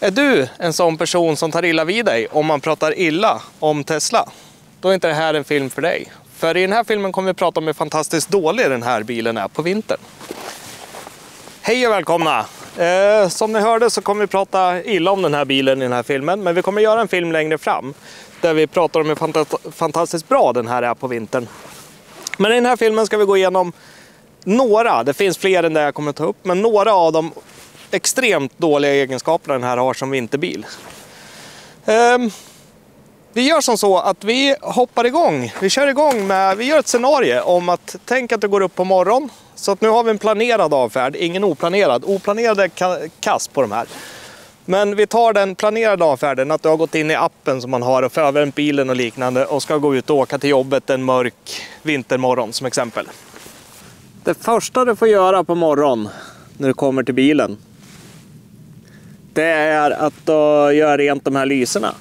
Är du en sån person som tar illa vid dig om man pratar illa om Tesla? Då är inte det här en film för dig. För i den här filmen kommer vi prata om hur fantastiskt dålig den här bilen är på vintern. Hej och välkomna! Som ni hörde så kommer vi prata illa om den här bilen i den här filmen. Men vi kommer göra en film längre fram där vi pratar om hur fantastiskt bra den här är på vintern. Men i den här filmen ska vi gå igenom några, det finns fler än det jag kommer ta upp, men några av de extremt dåliga egenskaperna den här har som vinterbil. Vi gör som så att vi hoppar igång. Vi gör ett scenario om att tänk att du går upp på morgon. Så att nu har vi en planerad avfärd, ingen oplanerad. Oplanerade kast på de här. Men vi tar den planerade avfärden, att du har gått in i appen som man har och förvärmt bilen och liknande och ska gå ut och åka till jobbet en mörk vintermorgon som exempel. Det första du får göra på morgon när du kommer till bilen, det är att göra rent de här lyserna.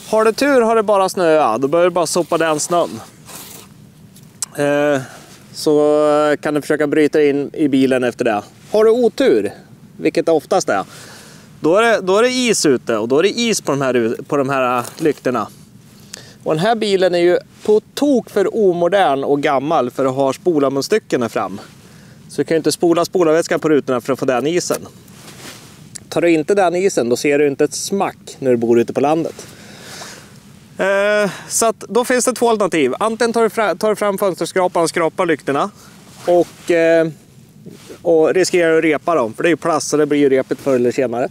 Har du tur har det bara snöat, då behöver du bara sopa den snön. Så kan du försöka bryta in i bilen efter det. Har du otur, vilket det oftast är, då är det is ute och då är det is på de här lyktorna. Och den här bilen är ju på tok för omodern och gammal för att ha spolarmunstycken fram. Så du kan ju inte spola spolarvätska på rutorna för att få den isen. Tar du inte den isen, då ser du inte ett smack när du bor ute på landet. Så att då finns det två alternativ. Antingen tar du fram fönsterskrapan och skrapar lyktorna och riskerar att repa dem, för det är ju plast så det blir ju repet förr eller senare.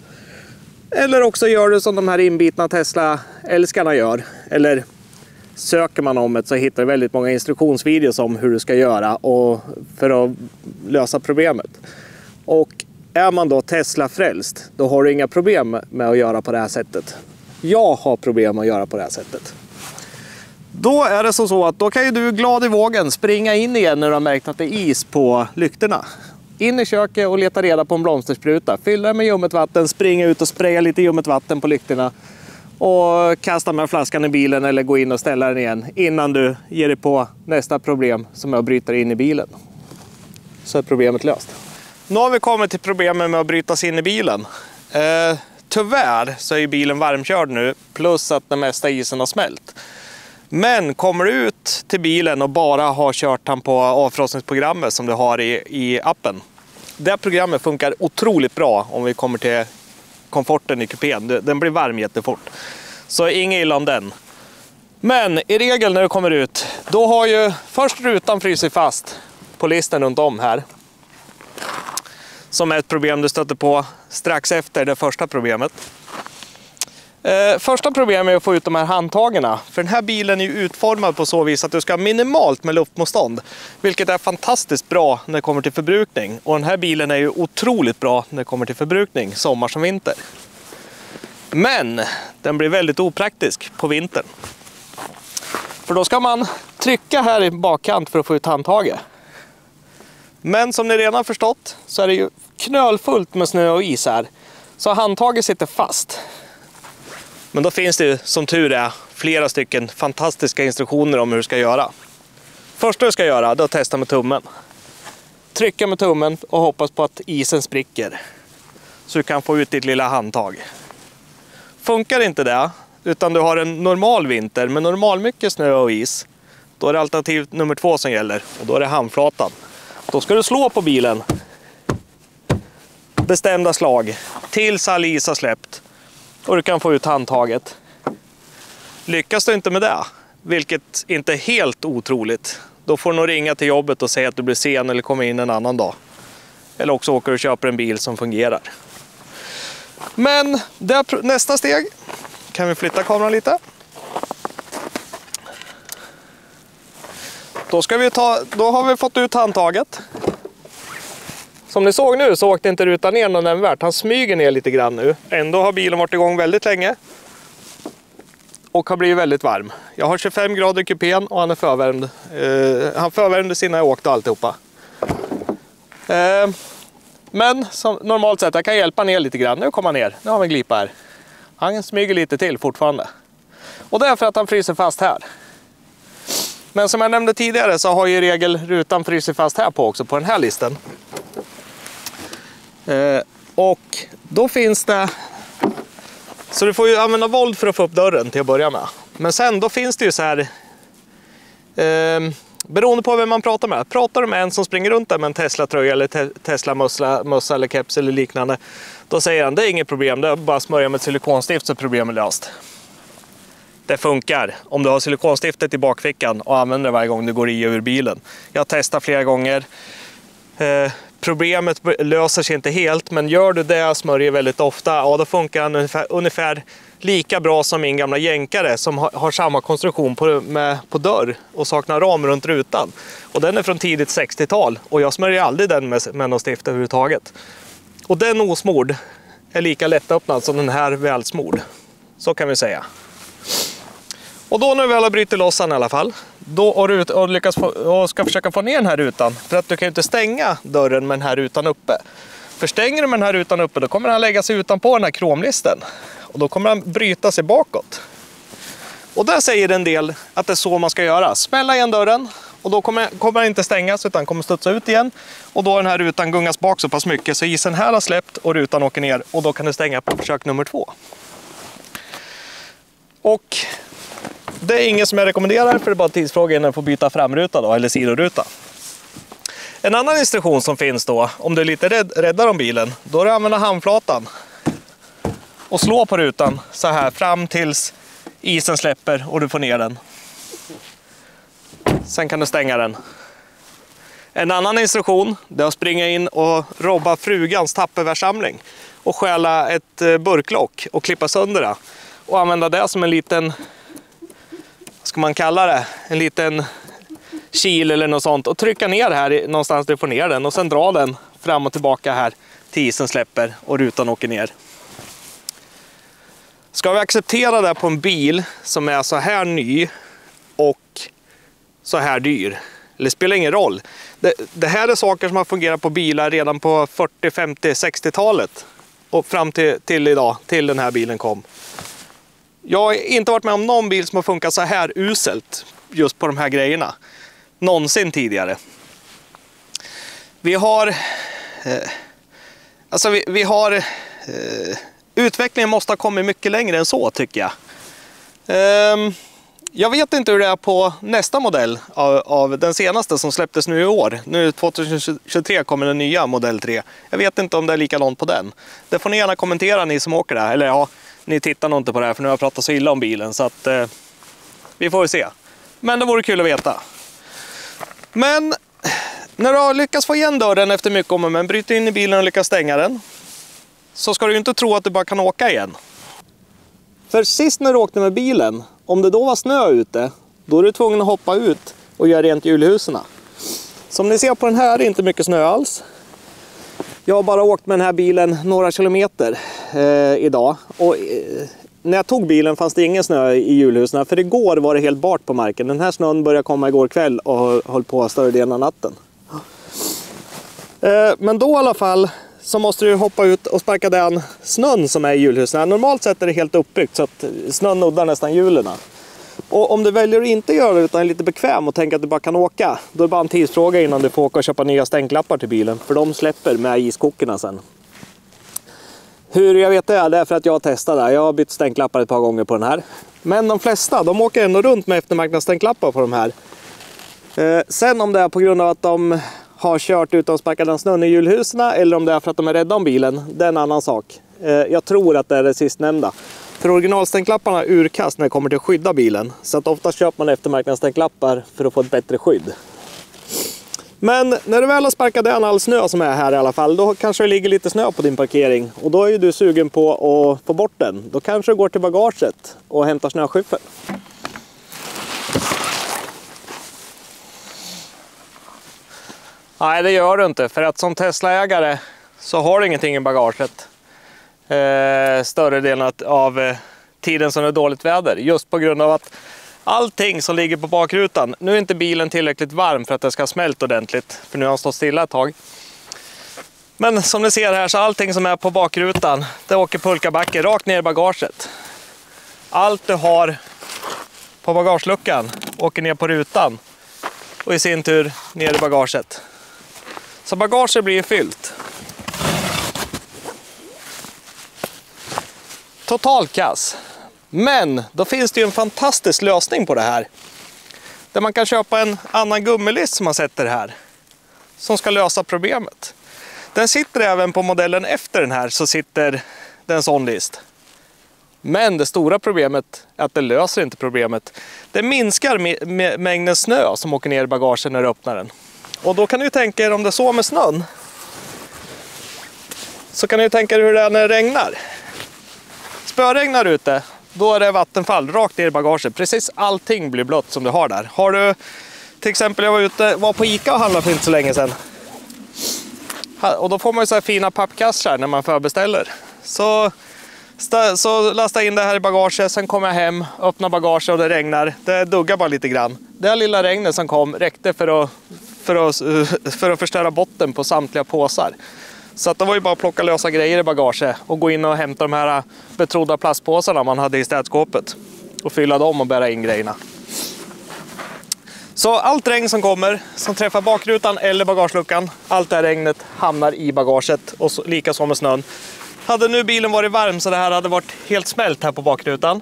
Eller också gör du som de här inbitna Tesla-älskarna gör. Eller söker man om det så hittar du väldigt många instruktionsvideos om hur du ska göra och för att lösa problemet. Och är man då Tesla-frälst, då har du inga problem med att göra på det här sättet. Jag har problem att göra på det här sättet. Då är det så att då kan ju du glad i vågen springa in igen när du har märkt att det är is på lyktorna. In i köket och leta reda på en blomsterspruta. Fylla med ljummet vatten, springa ut och spraya lite ljummet vatten på lyktorna. Och kasta med flaskan i bilen eller gå in och ställa den igen innan du ger dig på nästa problem som är att bryta in i bilen. Så är problemet löst. Nu har vi kommit till problemet med att bryta sig in i bilen. Tyvärr så är ju bilen varmkörd nu, plus att den mesta isen har smält. Men kommer du ut till bilen och bara har kört den på avfrostningsprogrammet som du har i appen. Det programmet funkar otroligt bra om vi kommer till komforten i kupén. Den blir varm jättefort. Så inget illa om den. Men i regel när du kommer ut, då har ju först rutan frysit fast på listen runt om här. Som är ett problem du stöter på strax efter det första problemet. Första problemet är att få ut de här handtagarna. För den här bilen är ju utformad på så vis att du ska ha minimalt med luftmotstånd. Vilket är fantastiskt bra när det kommer till förbrukning. Och den här bilen är ju otroligt bra när det kommer till förbrukning, sommar som vinter. Men den blir väldigt opraktisk på vintern. För då ska man trycka här i bakkant för att få ut handtaget. Men som ni redan har förstått så är det ju knölfullt med snö och is här. Så handtaget sitter fast. Men då finns det ju som tur är flera stycken fantastiska instruktioner om hur du ska göra. Första du ska göra är att testa med tummen. Trycka med tummen och hoppas på att isen spricker. Så du kan få ut ditt lilla handtag. Funkar inte det, utan du har en normal vinter med normal mycket snö och is. Då är det alternativ nummer 2 som gäller och då är det handflatan. Då ska du slå på bilen. Bestämda slag. Tills all is har släppt. Och du kan få ut handtaget. Lyckas du inte med det, vilket inte är helt otroligt, då får du nog ringa till jobbet och säga att du blir sen eller kommer in en annan dag. Eller också åker du och köper en bil som fungerar. Men nästa steg, kan vi flytta kameran lite. Då har vi fått ut handtaget. Som ni såg nu så åkte inte rutan ner någon nämnvärt. Han smyger ner lite grann nu. Ändå har bilen varit igång väldigt länge. Och har blivit väldigt varm. Jag har 25 grader i kupén och han är förvärmd. Han förvärmdes innan jag åkte alltihopa. Men som normalt sett, jag kan hjälpa ner lite grann. Nu kommer han ner. Nu har vi en glipa här. Han smyger lite till fortfarande. Och det är för att han fryser fast här. Men som jag nämnde tidigare så har ju i regel rutan frysit fast här på också, på den här listan. Och då finns det Så du får ju använda våld för att få upp dörren till att börja med. Men sen då finns det ju så här, beroende på vem man pratar med. Pratar du med en som springer runt där med en Tesla-tröja eller Tesla-mössa eller keps eller liknande, då säger han, det är inget problem, det är bara att smörja med ett silikonstift så är problemet löst. Det funkar om du har silikonstiftet i bakfickan och använder det varje gång du går i ur bilen. Jag har testat flera gånger. Problemet löser sig inte helt, men gör du det och smörjer väldigt ofta, ja, då funkar den ungefär lika bra som min gamla jänkare som har samma konstruktion på dörr och saknar ram runt rutan. Och den är från tidigt 60-tal och jag smörjer aldrig den med något stift överhuvudtaget. Och den osmord är lika lättöppnad som den här välsmord. Så kan vi säga. Och då när vi väl har bryter loss den i alla fall, då och lyckas och ska försöka få ner den här rutan, för att du kan ju inte stänga dörren med den här rutan uppe. För stänger du med den här rutan uppe, då kommer han lägga sig utanpå den här kromlisten. Och då kommer han bryta sig bakåt. Och där säger en del att det är så man ska göra. Smälla igen dörren och då kommer den inte stängas utan kommer studsa ut igen. Och då har den här rutan gungas bak så pass mycket så isen här har släppt och rutan åker ner. Och då kan du stänga på försök nummer 2. Och det är inget som jag rekommenderar, för det är bara tidsfråga innan du får byta framruta då, eller sidoruta. En annan instruktion som finns då, om du är lite räddare om bilen, då är det att använda handflatan och slå på rutan så här fram tills isen släpper och du får ner den. Sen kan du stänga den. En annan instruktion, det är att springa in och robba frugans tappervärsamling och stjäla ett burklock och klippa sönder det och använda det som en liten, vad ska man kalla det, en liten kil eller något sånt och trycka ner här någonstans där du får ner den och sen dra den fram och tillbaka här till isen släpper och rutan åker ner. Ska vi acceptera det på en bil som är så här ny och så här dyr? Det spelar ingen roll. Det här är saker som har fungerat på bilar redan på 40, 50, 60-talet och fram till idag, till den här bilen kom. Jag har inte varit med om någon bil som har funkat så här uselt just på de här grejerna någonsin tidigare. Vi har utvecklingen måste ha kommit mycket längre än så, tycker jag. Jag vet inte hur det är på nästa modell av den senaste som släpptes nu i år. Nu 2023 kommer den nya modell 3. Jag vet inte om det är likadant på den. Det får ni gärna kommentera, ni som åker där. Eller ja, ni tittar nog inte på det här för nu har jag pratat så illa om bilen. Så att vi får se. Men det vore kul att veta. Men när du har lyckats få igen dörren efter mycket om och men, bryter in i bilen och lyckas stänga den, så ska du ju inte tro att du bara kan åka igen. För sist när du åkte med bilen, om det då var snö ute, då är du tvungen att hoppa ut och göra rent hjulhusen. Som ni ser på den här är det inte mycket snö alls. Jag har bara åkt med den här bilen några kilometer idag. Och när jag tog bilen fanns det ingen snö i hjulhusen, för igår var det helt bart på marken. Den här snön började komma igår kväll och höll på större delen av natten. Men då i alla fall så måste du hoppa ut och sparka den snön som är i hjulhusen. Normalt sett är det helt uppbyggt så att snön nuddar nästan hjulen. Och om du väljer att inte göra det utan är lite bekväm och tänker att du bara kan åka, då är det bara en tidsfråga innan du får åka och köpa nya stänklappar till bilen. För de släpper med iskockorna sen. Hur jag vet det är för att jag har testat det. Jag har bytt stänklappar ett par gånger på den här. Men de flesta, de åker ändå runt med eftermarknadsstänklappar på de här. Sen om det är på grund av att de har kört ut och sparkat den snön i hjulhusen eller om det är för att de är rädda om bilen, det är en annan sak. Jag tror att det är det sistnämnda. För originalstänklapparna är urkast när det kommer till att skydda bilen. Så att ofta köper man eftermarknadsstänklappar för att få ett bättre skydd. Men när du väl har sparkat den all snö som är här i alla fall, då kanske det ligger lite snö på din parkering. Och då är ju du sugen på att få bort den. Då kanske du går till bagaget och hämtar snöskyffel. Nej, det gör du inte. För att som Tesla-ägare så har du ingenting i bagaget. Större delen av tiden som det är dåligt väder. Just på grund av att allting som ligger på bakrutan, nu är inte bilen tillräckligt varm för att det ska ha smält ordentligt. För nu har den stått stilla ett tag. Men som ni ser här så allting som är på bakrutan, det åker pulkabacke rakt ner i bagaget. Allt du har på bagageluckan åker ner på rutan. Och i sin tur ner i bagaget. Så bagaget blir fyllt. Total kass. Men då finns det ju en fantastisk lösning på det här. Där man kan köpa en annan gummilist som man sätter här. Som ska lösa problemet. Den sitter även på modellen efter den här, så sitter den sån list. Men det stora problemet är att det löser inte problemet. Det minskar mängden snö som åker ner i bagaget när du öppnar den. Och då kan du tänka er, om det är så med snön, så kan du tänka er hur det är när det regnar. Spöregnar ute, då är det vattenfall rakt ner i bagaget. Precis allting blir blött som du har där. Har du, till exempel, jag var på Ica och handlade för inte så länge sedan. Och då får man ju så här fina pappkassar när man förbeställer. Så lastar jag in det här i bagaget, sen kommer jag hem, öppnar bagaget och det regnar. Det duggar bara lite grann. Det här lilla regnet som kom räckte för att förstöra botten på samtliga påsar. Så att det var ju bara att plocka lösa grejer i bagaget och gå in och hämta de här betrodda plastpåsarna man hade i städskåpet. Och fylla dem och bära in grejerna. Så allt regn som kommer, som träffar bakrutan eller bagageluckan, allt det här regnet hamnar i bagaget, och lika som med snön. Hade nu bilen varit varm så det här hade varit helt smält här på bakrutan,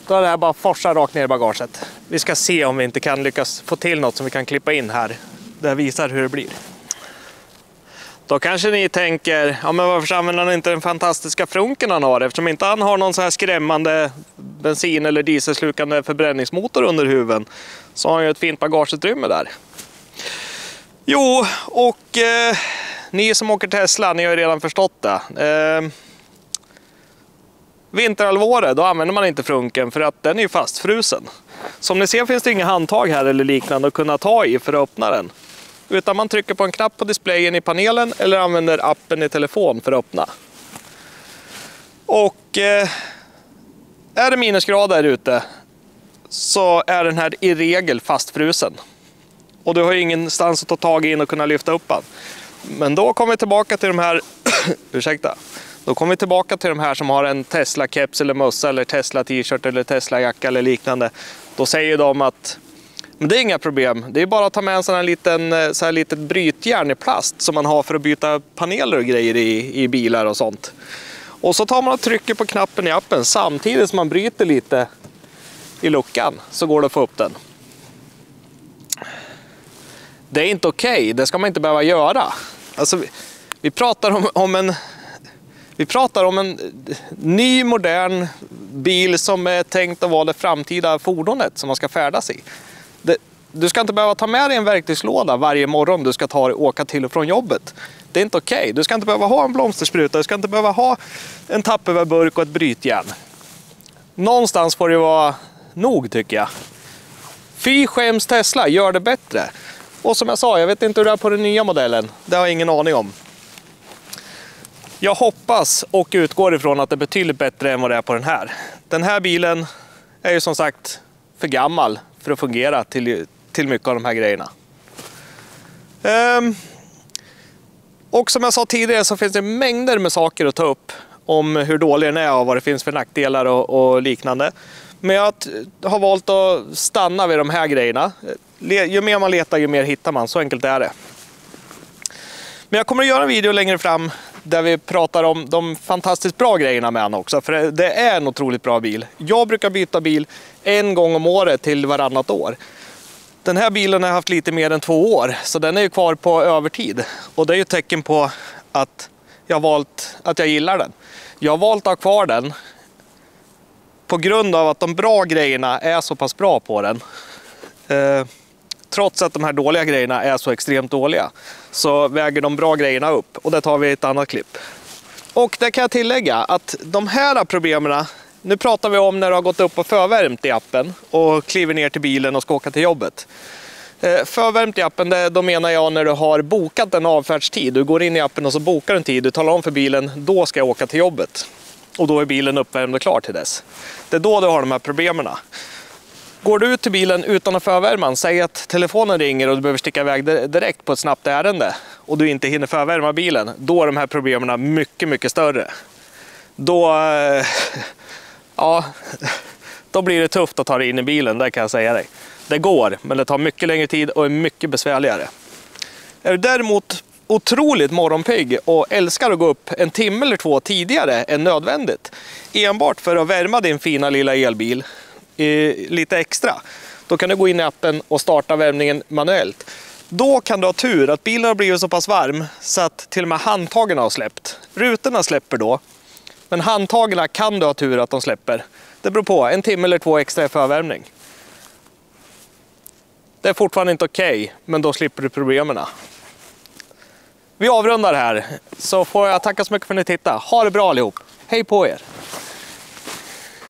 då hade det här bara forsat rakt ner i bagaget. Vi ska se om vi inte kan lyckas få till något som vi kan klippa in här. Det visar hur det blir. Då kanske ni tänker, ja men varför använder han inte den fantastiska frunken han har? Eftersom inte han har någon så här skrämmande bensin- eller dieselslukande förbränningsmotor under huven, så har han ju ett fint bagageutrymme där. Jo, och ni som åker Tesla, ni har ju redan förstått det. Vinterhalvåret, då använder man inte frunken för att den är ju fastfrusen. Som ni ser finns det inga handtag här eller liknande att kunna ta i för att öppna den. Utan man trycker på en knapp på displayen i panelen eller använder appen i telefon för att öppna. Och är det minusgrader ute så är den här i regel fastfrusen. Och du har ju ingenstans att ta tag in och kunna lyfta upp den. Men då kommer vi tillbaka till de här ursäkta. Då kommer vi tillbaka till de här som har en Tesla-keps eller mössa eller Tesla-t-shirt eller Tesla-jacka eller liknande. Då säger de att men det är inga problem. Det är bara att ta med en sån här litet brytjärn i plast som man har för att byta paneler och grejer i bilar och sånt. Och så tar man och trycker på knappen i appen samtidigt som man bryter lite i luckan, så går det att få upp den. Det är inte okej. Det ska man inte behöva göra. Alltså, vi pratar om en ny modern bil som är tänkt att vara det framtida fordonet som man ska färdas i. Du ska inte behöva ta med dig en verktygslåda varje morgon du ska åka till och från jobbet. Det är inte okej. Du ska inte behöva ha en blomsterspruta, du ska inte behöva ha en Tupperware-burk och ett brytjärn. Någonstans får det vara nog, tycker jag. Fy skäms Tesla, gör det bättre. Och som jag sa, jag vet inte hur det är på den nya modellen. Det har jag ingen aning om. Jag hoppas och utgår ifrån att det är betydligt bättre än vad det är på den här. Den här bilen är ju som sagt för gammal för att fungera till mycket av de här grejerna. Och som jag sa tidigare så finns det mängder med saker att ta upp om hur dålig den är och vad det finns för nackdelar och liknande. Men jag har valt att stanna vid de här grejerna. Ju mer man letar, ju mer hittar man. Så enkelt är det. Men jag kommer att göra en video längre fram där vi pratar om de fantastiskt bra grejerna med den också. För det är en otroligt bra bil. Jag brukar byta bil en gång om året till varannat år. Den här bilen har haft lite mer än 2 år, så den är ju kvar på övertid. Och det är ju ett tecken på att jag gillar den. Jag har valt att ha kvar den på grund av att de bra grejerna är så pass bra på den. Trots att de här dåliga grejerna är så extremt dåliga, så väger de bra grejerna upp. Och det tar vi i ett annat klipp. Och det kan jag tillägga att de här problemen, nu pratar vi om när du har gått upp och förvärmt i appen och kliver ner till bilen och ska åka till jobbet. Förvärmt i appen, då menar jag när du har bokat en avfärdstid. Du går in i appen och så bokar en tid. Du talar om för bilen, då ska jag åka till jobbet. Och då är bilen uppvärmd och klar till dess. Det är då du har de här problemen. Går du ut till bilen utan att förvärma, säg att telefonen ringer och du behöver sticka iväg direkt på ett snabbt ärende och du inte hinner förvärma bilen, då är de här problemen mycket, mycket större. Då blir det tufft att ta dig in i bilen, det kan jag säga dig. Det går, men det tar mycket längre tid och är mycket besvärligare. Är du däremot otroligt morgonpigg och älskar att gå upp en timme eller två tidigare än nödvändigt. Enbart för att värma din fina lilla elbil lite extra. Då kan du gå in i appen och starta värmningen manuellt. Då kan du ha tur att bilen har blivit så pass varm så att till och med handtagen har släppt. Rutorna släpper då, men handtagen kan du ha tur att de släpper. Det beror på, en timme eller två extra i förvärmning. Det är fortfarande inte okej, men då slipper du problemen. Vi avrundar här, så får jag tacka så mycket för att ni tittade. Ha det bra allihop. Hej på er!